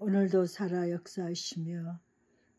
오늘도 살아 역사하시며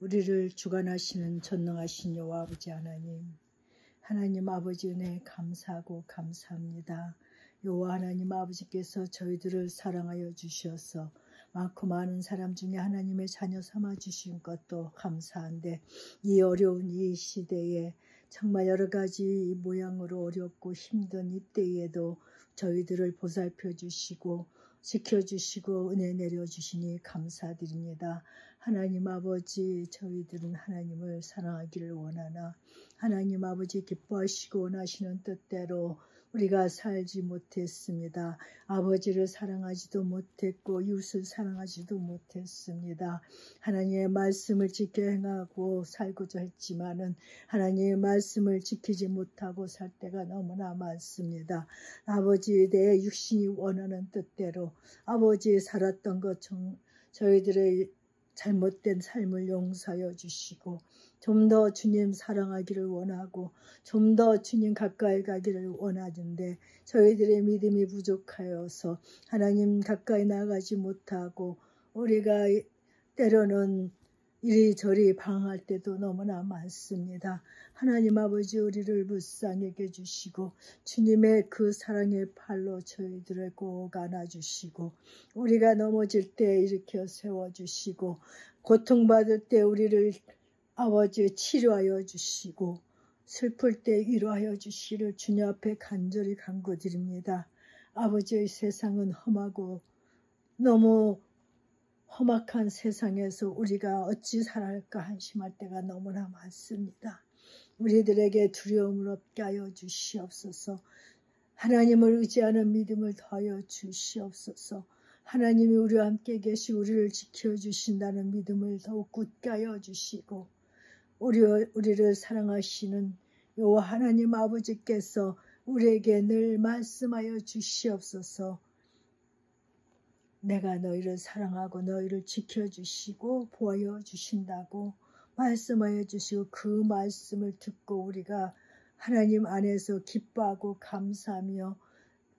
우리를 주관하시는 전능하신 여호와 아버지 하나님 아버지 은혜 감사하고 감사합니다. 여호와 하나님 아버지께서 저희들을 사랑하여 주셔서 많고 많은 사람 중에 하나님의 자녀 삼아 주신 것도 감사한데, 이 어려운 이 시대에 정말 여러 가지 모양으로 어렵고 힘든 이때에도 저희들을 보살펴 주시고 지켜주시고 은혜 내려주시니 감사드립니다. 하나님 아버지, 저희들은 하나님을 사랑하기를 원하나 하나님 아버지 기뻐하시고 원하시는 뜻대로 우리가 살지 못했습니다. 아버지를 사랑하지도 못했고 이웃을 사랑하지도 못했습니다. 하나님의 말씀을 지켜 행하고 살고자 했지만은 하나님의 말씀을 지키지 못하고 살 때가 너무나 많습니다. 아버지, 내 육신이 원하는 뜻대로 아버지 살았던 것 저희들의 잘못된 삶을 용서하여 주시고 좀 더 주님 사랑하기를 원하고 좀 더 주님 가까이 가기를 원하는데 저희들의 믿음이 부족하여서 하나님 가까이 나가지 못하고 우리가 때로는 이리저리 방황할 때도 너무나 많습니다. 하나님 아버지, 우리를 불쌍히 여겨주시고 주님의 그 사랑의 팔로 저희들을 꼭 안아주시고 우리가 넘어질 때 일으켜 세워주시고 고통받을 때 우리를 아버지 치료하여 주시고 슬플 때 위로하여 주시를 주님 앞에 간절히 간구드립니다. 아버지의 세상은 험하고 너무 험악한 세상에서 우리가 어찌 살아갈까 한심할 때가 너무나 많습니다. 우리들에게 두려움을 없게 하여 주시옵소서. 하나님을 의지하는 믿음을 더하여 주시옵소서. 하나님이 우리와 함께 계시 우리를 지켜주신다는 믿음을 더욱 굳게 하여 주시고 우리를 사랑하시는 여호와 하나님 아버지께서 우리에게 늘 말씀하여 주시옵소서. 내가 너희를 사랑하고 너희를 지켜주시고 보호하여 주신다고 말씀하여 주시고 그 말씀을 듣고 우리가 하나님 안에서 기뻐하고 감사하며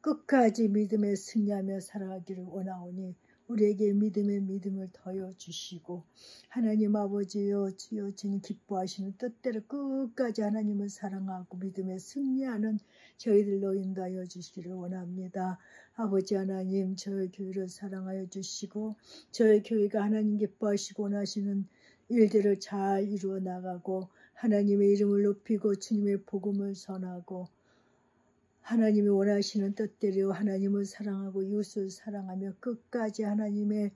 끝까지 믿음에 승리하며 살아가기를 원하오니 우리에게 믿음을 더하여 주시고 하나님 아버지여 주여 주님 기뻐하시는 뜻대로 끝까지 하나님을 사랑하고 믿음에 승리하는 저희들로 인도하여 주시기를 원합니다. 아버지 하나님, 저희 교회를 사랑하여 주시고 저희 교회가 하나님 기뻐하시고 원하시는 일들을 잘 이루어 나가고 하나님의 이름을 높이고 주님의 복음을 전하고 하나님이 원하시는 뜻대로 하나님을 사랑하고 이웃을 사랑하며 끝까지 하나님의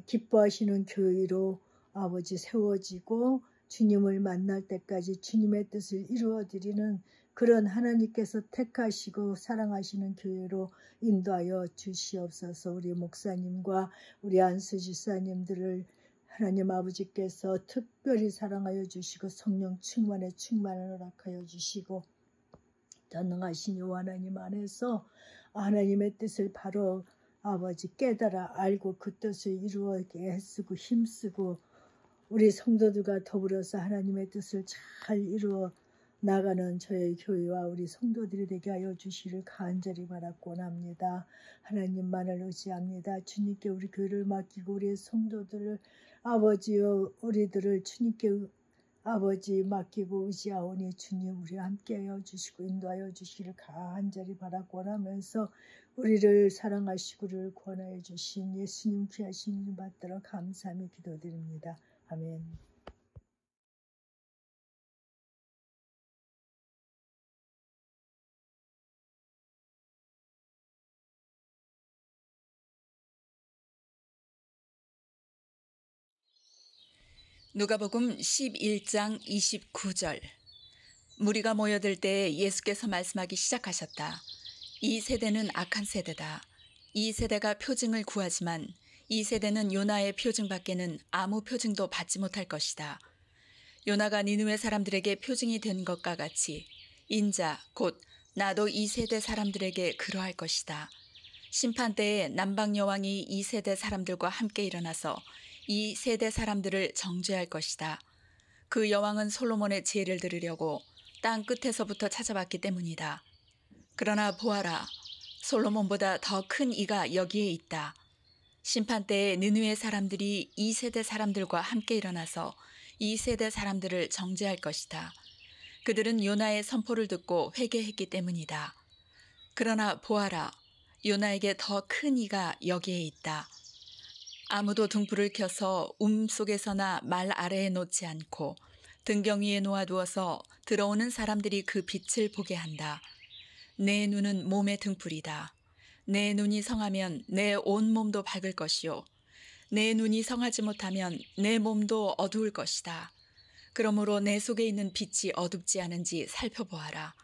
기뻐하시는 교회로 아버지 세워지고 주님을 만날 때까지 주님의 뜻을 이루어드리는 그런 하나님께서 택하시고 사랑하시는 교회로 인도하여 주시옵소서. 우리 목사님과 우리 안수 집사님들을 하나님 아버지께서 특별히 사랑하여 주시고 성령 충만을 허락하여 주시고 전능하신 여호와 하나님 안에서 하나님의 뜻을 바로 아버지 깨달아 알고 그 뜻을 이루게 애쓰고 힘쓰고 우리 성도들과 더불어서 하나님의 뜻을 잘 이루어 나가는 저희 교회와 우리 성도들이 되게 하여 주시를 간절히 바라고 원합니다. 하나님만을 의지합니다. 주님께 우리 교회를 맡기고 우리 성도들을 아버지여 우리들을 주님께 아버지 맡기고 의지하오니 주님 우리와 함께하여 주시고 인도하여 주시기를 간절히 바라고 원하면서 우리를 사랑하시고 우리를 구원하여 주신 예수님 귀하신 이름 받들어 감사하며 기도드립니다. 아멘. 누가복음 11장 29절. 무리가 모여들 때 예수께서 말씀하기 시작하셨다. 이 세대는 악한 세대다. 이 세대가 표징을 구하지만 이 세대는 요나의 표징밖에는 아무 표징도 받지 못할 것이다. 요나가 니느웨 사람들에게 표징이 된 것과 같이 인자 곧 나도 이 세대 사람들에게 그러할 것이다. 심판 때에 남방 여왕이 이 세대 사람들과 함께 일어나서 이 세대 사람들을 정죄할 것이다. 그 여왕은 솔로몬의 지혜를 들으려고 땅 끝에서부터 찾아봤기 때문이다. 그러나 보아라, 솔로몬보다 더 큰 이가 여기에 있다. 심판 때에 느느웨 사람들이 이 세대 사람들과 함께 일어나서 이 세대 사람들을 정죄할 것이다. 그들은 요나의 선포를 듣고 회개했기 때문이다. 그러나 보아라, 요나에게 더 큰 이가 여기에 있다. 아무도 등불을 켜서 속에서나 말 아래에 놓지 않고 등경 위에 놓아두어서 들어오는 사람들이 그 빛을 보게 한다. 내 눈은 몸의 등불이다. 내 눈이 성하면 내 온 몸도 밝을 것이요. 내 눈이 성하지 못하면 내 몸도 어두울 것이다. 그러므로 내 속에 있는 빛이 어둡지 않은지 살펴보아라.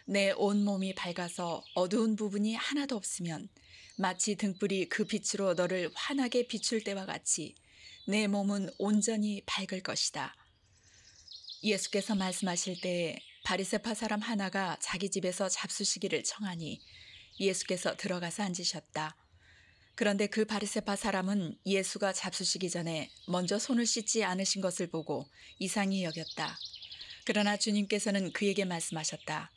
내 온 몸이 밝아서 어두운 부분이 하나도 없으면 마치 등불이 그 빛으로 너를 환하게 비출 때와 같이 내 몸은 온전히 밝을 것이다. 예수께서 말씀하실 때에 바리새파 사람 하나가 자기 집에서 잡수시기를 청하니 예수께서 들어가서 앉으셨다. 그런데 그 바리새파 사람은 예수가 잡수시기 전에 먼저 손을 씻지 않으신 것을 보고 이상히 여겼다. 그러나 주님께서는 그에게 말씀하셨다.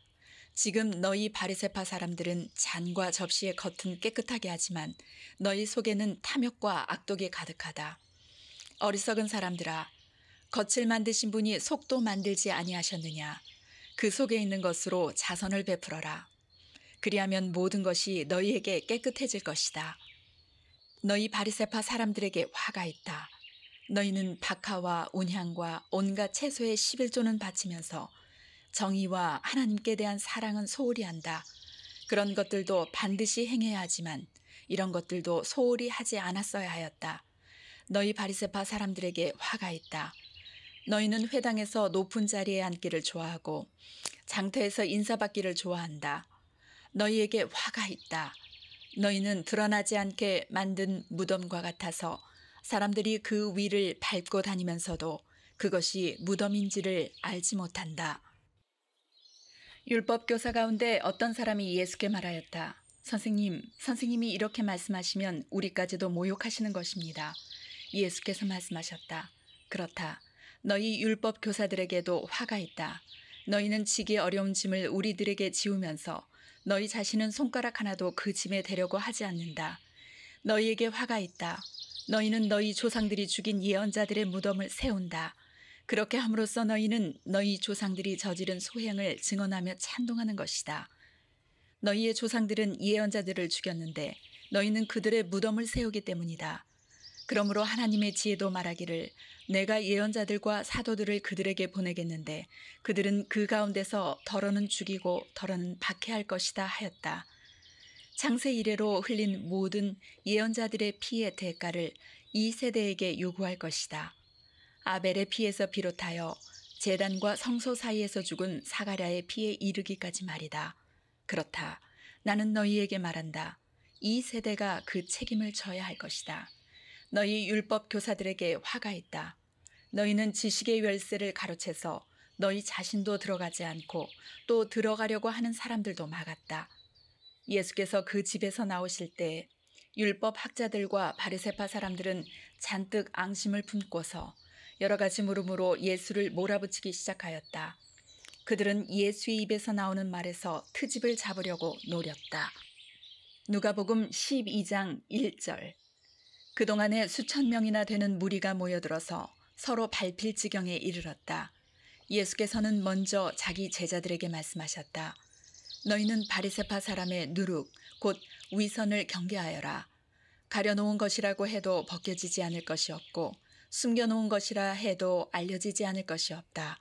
지금 너희 바리새파 사람들은 잔과 접시의 겉은 깨끗하게 하지만 너희 속에는 탐욕과 악독이 가득하다. 어리석은 사람들아, 겉을 만드신 분이 속도 만들지 아니하셨느냐. 그 속에 있는 것으로 자선을 베풀어라. 그리하면 모든 것이 너희에게 깨끗해질 것이다. 너희 바리새파 사람들에게 화가 있다. 너희는 박하와 온향과 온갖 채소의 11조는 바치면서 정의와 하나님께 대한 사랑은 소홀히 한다. 그런 것들도 반드시 행해야 하지만 이런 것들도 소홀히 하지 않았어야 하였다. 너희 바리새파 사람들에게 화가 있다. 너희는 회당에서 높은 자리에 앉기를 좋아하고 장터에서 인사받기를 좋아한다. 너희에게 화가 있다. 너희는 드러나지 않게 만든 무덤과 같아서 사람들이 그 위를 밟고 다니면서도 그것이 무덤인지를 알지 못한다. 율법 교사 가운데 어떤 사람이 예수께 말하였다. 선생님이 이렇게 말씀하시면 우리까지도 모욕하시는 것입니다. 예수께서 말씀하셨다. 그렇다. 너희 율법 교사들에게도 화가 있다. 너희는 지기 어려운 짐을 우리들에게 지우면서 너희 자신은 손가락 하나도 그 짐에 대려고 하지 않는다. 너희에게 화가 있다. 너희는 너희 조상들이 죽인 예언자들의 무덤을 세운다. 그렇게 함으로써 너희는 너희 조상들이 저지른 소행을 증언하며 찬동하는 것이다. 너희의 조상들은 예언자들을 죽였는데 너희는 그들의 무덤을 세우기 때문이다. 그러므로 하나님의 지혜도 말하기를 내가 예언자들과 사도들을 그들에게 보내겠는데 그들은 그 가운데서 더러는 죽이고 더러는 박해할 것이다 하였다. 창세 이래로 흘린 모든 예언자들의 피의 대가를 이 세대에게 요구할 것이다. 아벨의 피에서 비롯하여 제단과 성소 사이에서 죽은 사가랴의 피에 이르기까지 말이다. 그렇다. 나는 너희에게 말한다. 이 세대가 그 책임을 져야 할 것이다. 너희 율법 교사들에게 화가 있다. 너희는 지식의 열쇠를 가로채서 너희 자신도 들어가지 않고 또 들어가려고 하는 사람들도 막았다. 예수께서 그 집에서 나오실 때 율법 학자들과 바리새파 사람들은 잔뜩 앙심을 품고서 여러 가지 물음으로 예수를 몰아붙이기 시작하였다. 그들은 예수의 입에서 나오는 말에서 트집을 잡으려고 노렸다. 누가복음 12장 1절. 그동안에 수천 명이나 되는 무리가 모여들어서 서로 밟힐 지경에 이르렀다. 예수께서는 먼저 자기 제자들에게 말씀하셨다. 너희는 바리새파 사람의 누룩, 곧 위선을 경계하여라. 가려놓은 것이라고 해도 벗겨지지 않을 것이 없고 숨겨놓은 것이라 해도 알려지지 않을 것이 없다.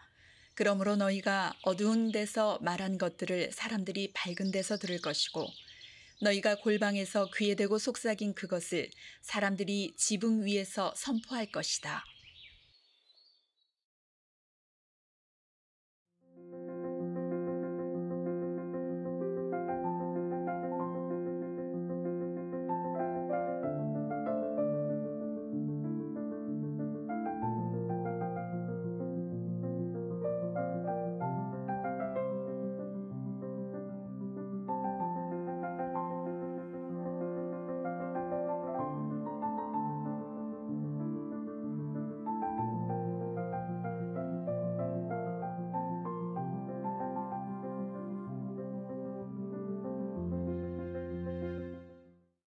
그러므로 너희가 어두운 데서 말한 것들을 사람들이 밝은 데서 들을 것이고 너희가 골방에서 귀에 대고 속삭인 그것을 사람들이 지붕 위에서 선포할 것이다.